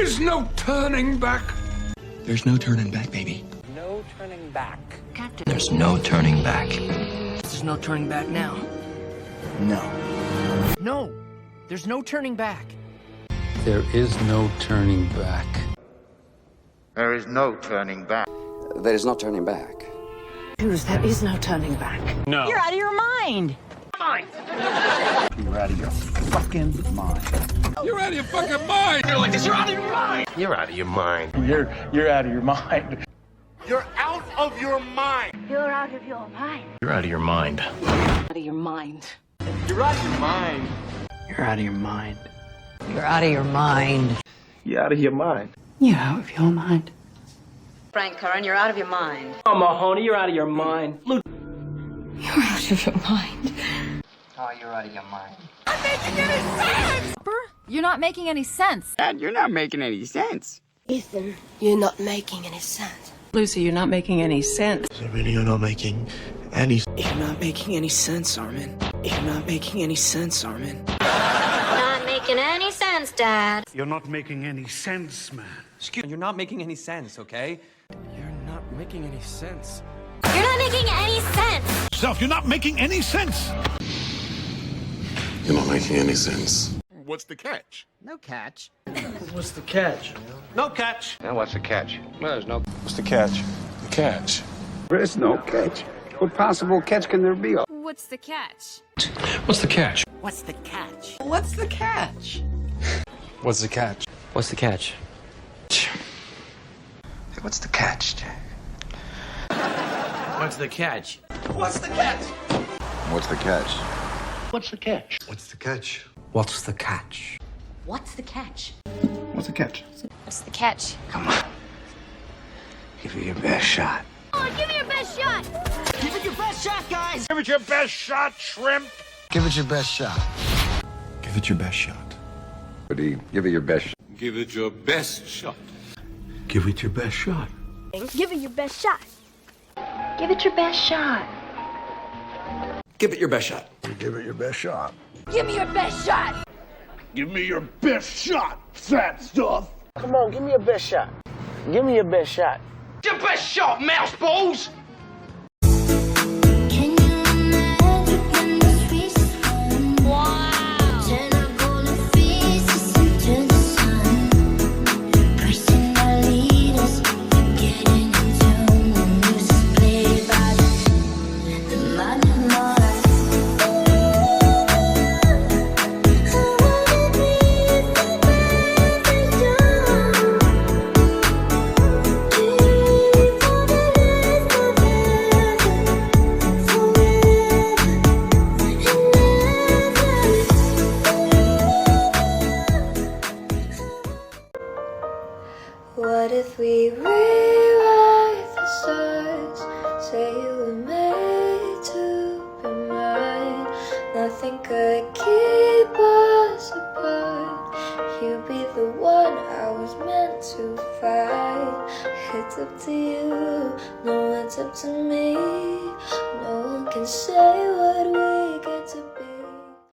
is no turning back. There's no turning back, baby. No turning back. Captain. There's no turning back. There's no turning back now. No. No, there's no turning back. There is no turning back. There is no turning back. There is no turning back. Hughes, there is no turning back. No. You're out of your mind. You're out of your fucking mind. You're out of your fucking mind. You're like this. You're out of your mind. You're out of your mind. You're out of your mind. You're out of your mind. You're out of your mind. You're out of your mind. Out of your mind. You're out of your mind. You're out of your mind. You're out of your mind. You're out of your mind. You're out of your mind. Frank Curran, you're out of your mind. Oh, Mahoney, you're out of your mind. You're out of your mind. Oh, you're out of your mind. You're not making any sense. Dad, you're not making any sense. Ethan, you're not making any sense. Lucy, you're not making any sense. Really, you're not making any. You're not making any sense, Armin. You're not making any sense, Armin. Not making any sense, Dad. You're not making any sense, man. Excuse me, you're not making any sense, okay? You're not making any sense. You're not making any sense. Self, you're not making any sense. You're not making any sense. What's the catch? No catch. What's the catch? No catch. Now what's the catch? Well, there's no. What's the catch? The catch. There is no catch. What possible catch can there be? What's the catch? What's the catch? What's the catch? What's the catch? What's the catch? What's the catch? What's the catch, Jack? What's the catch? What's the catch? What's the catch? What's the catch? What's the catch? What's the catch? What's the catch? What's the catch? What's the catch? Come on. Give it your best shot. Oh, give me your best shot. Give it your best shot, guys. Give it your best shot, shrimp. Give it your best shot. Give it your best shot. Give it your best shot. Give it your best shot. Give it your best shot. Give it your best shot. Give it your best shot. Give it your best shot. Give it your best shot. Give me your best shot. Give me your best shot, fat stuff. Come on, give me your best shot. Give me your best shot. Your best shot, mouse balls. What if we rewrite the stars? Say you were made to be mine. Nothing could keep us apart. You'd be the one I was meant to find. It's up to you, no, it's up to me. No one can say what we get to be.